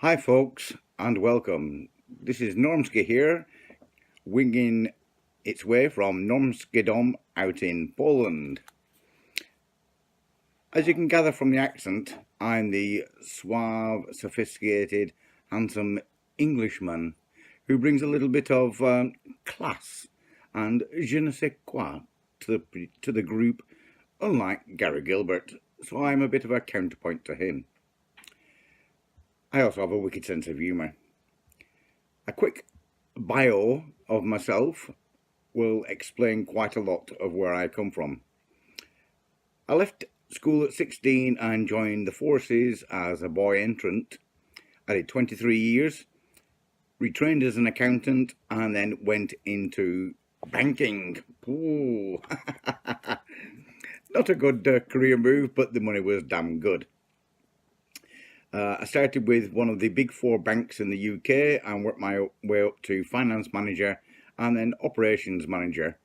Hi folks and welcome. This is Normski here, winging its way from Normski Dom out in Poland. As you can gather from the accent, I'm the suave, sophisticated, handsome Englishman who brings a little bit of class and je ne sais quoi to the group, unlike Gary Gilbert, so I'm a bit of a counterpoint to him. I also have a wicked sense of humour. A quick bio of myself will explain quite a lot of where I come from. I left school at 16 and joined the forces as a boy entrant. I did 23 years, retrained as an accountant, and then went into banking. Ooh. Not a good career move, but the money was damn good. I started with one of the big four banks in the UK and worked my way up to finance manager and then operations manager,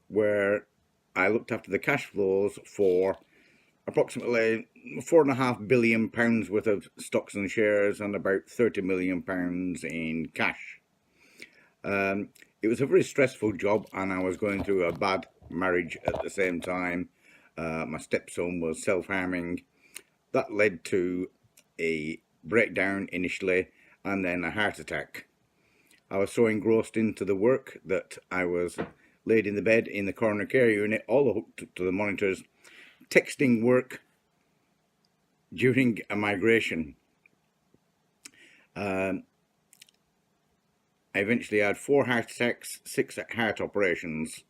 where I looked after the cash flows for approximately £4.5 billion worth of stocks and shares and about £30 million in cash. It was a very stressful job, and I was going through a bad marriage at the same time. My stepson was self-harming. That led to a breakdown initially and then a heart attack. I was so engrossed into the work that I was laid in the bed in the coronary care unit, all hooked to the monitors, texting work during a migration. I eventually had 4 heart attacks, 6 heart operations.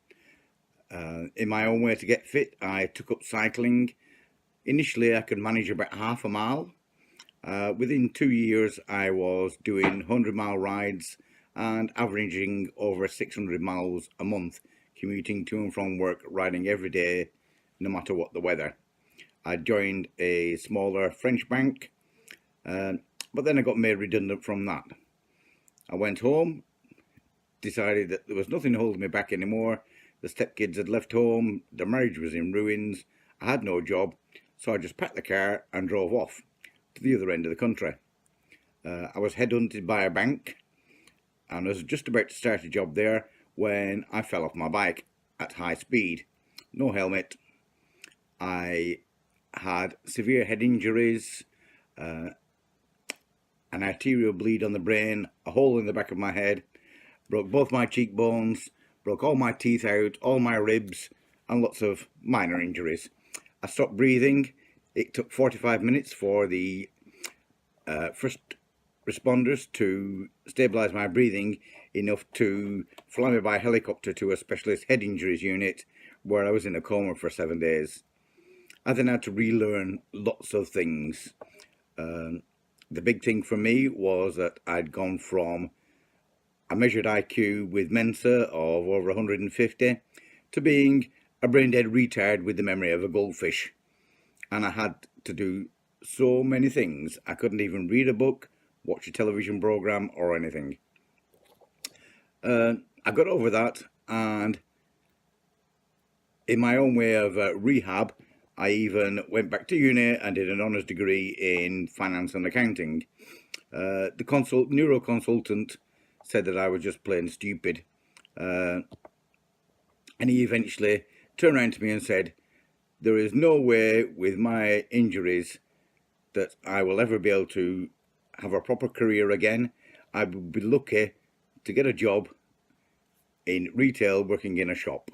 In my own way to get fit, I took up cycling. Initially I could manage about half a mile. Within 2 years, I was doing 100-mile rides and averaging over 600 miles a month, commuting to and from work, riding every day, no matter what the weather. I joined a smaller French bank, but then I got made redundant from that. I went home, decided that there was nothing holding me back anymore. The stepkids had left home, the marriage was in ruins, I had no job, so I just packed the car and drove off to the other end of the country. I was headhunted by a bank and I was just about to start a job there when I fell off my bike at high speed. No helmet. I had severe head injuries, an arterial bleed on the brain, a hole in the back of my head, broke both my cheekbones, broke all my teeth out, all my ribs, and lots of minor injuries. I stopped breathing. It took 45 minutes for the first responders to stabilise my breathing enough to fly me by helicopter to a specialist head injuries unit where I was in a coma for 7 days. I then had to relearn lots of things. The big thing for me was that I'd gone from a measured IQ with Mensa of over 150 to being a brain-dead retard with the memory of a goldfish. And I had to do so many things. I couldn't even read a book, watch a television program or anything. I got over that, and in my own way of rehab, I even went back to uni and did an honours degree in finance and accounting. The neuroconsultant said that I was just plain stupid, and he eventually turned around to me and said, there is no way with my injuries that I will ever be able to have a proper career again. I would be lucky to get a job in retail working in a shop.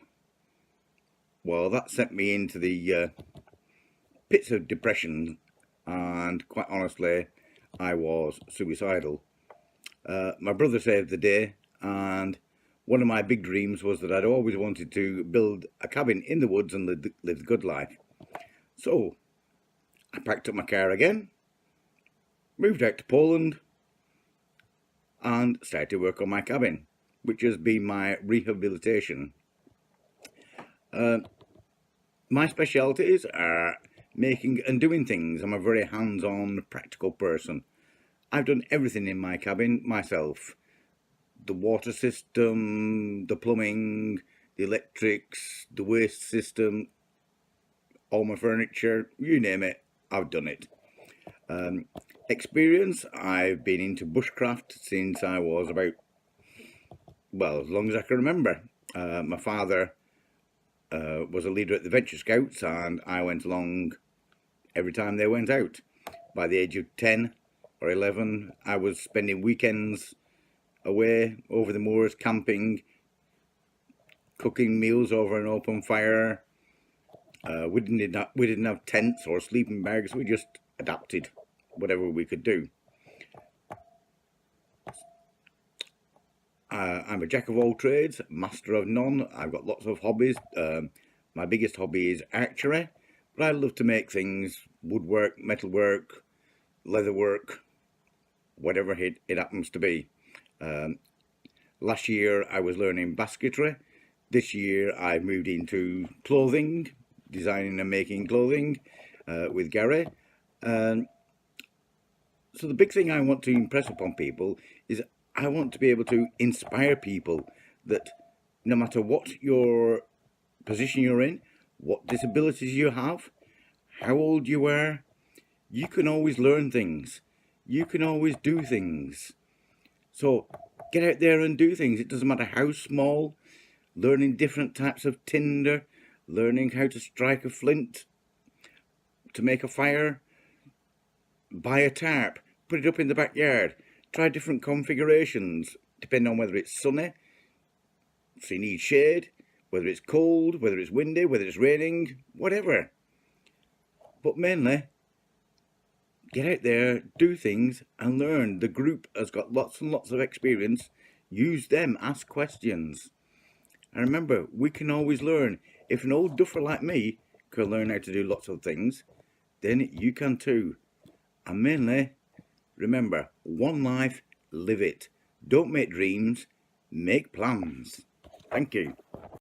Well, that sent me into the pits of depression, and quite honestly, I was suicidal. My brother saved the day, and one of my big dreams was that I'd always wanted to build a cabin in the woods and live the good life. So I packed up my car again, moved out to Poland, and started to work on my cabin, which has been my rehabilitation. My specialities are making and doing things. I'm a very hands-on, practical person. I've done everything in my cabin myself. The water system, the plumbing, the electrics, the waste system, all my furniture, you name it, I've done it. Experience, I've been into bushcraft since I was about, well, as long as I can remember. My father was a leader at the Venture Scouts, and I went along every time they went out. By the age of 10 or 11, I was spending weekends away over the moors, camping, cooking meals over an open fire. We didn't have tents or sleeping bags. We just adapted whatever we could do. I'm a jack of all trades, master of none. I've got lots of hobbies. My biggest hobby is archery, but I love to make things: woodwork, metalwork, leatherwork, whatever it happens to be. Last year I was learning basketry. This year I moved into clothing, designing and making clothing with Gary. So the big thing I want to impress upon people is I want to be able to inspire people that no matter what your position you're in, what disabilities you have, how old you are, you can always learn things. You can always do things. So get out there and do things. It doesn't matter how small. Learning different types of tinder, learning how to strike a flint, to make a fire, buy a tarp, put it up in the backyard, try different configurations, depending on whether it's sunny, so you need shade, whether it's cold, whether it's windy, whether it's raining, whatever. But mainly, get out there, do things and learn. The group has got lots and lots of experience. Use them, ask questions. And remember, we can always learn. If an old duffer like me can learn how to do lots of things, then you can too. And mainly, remember, one life, live it. Don't make dreams, make plans. Thank you.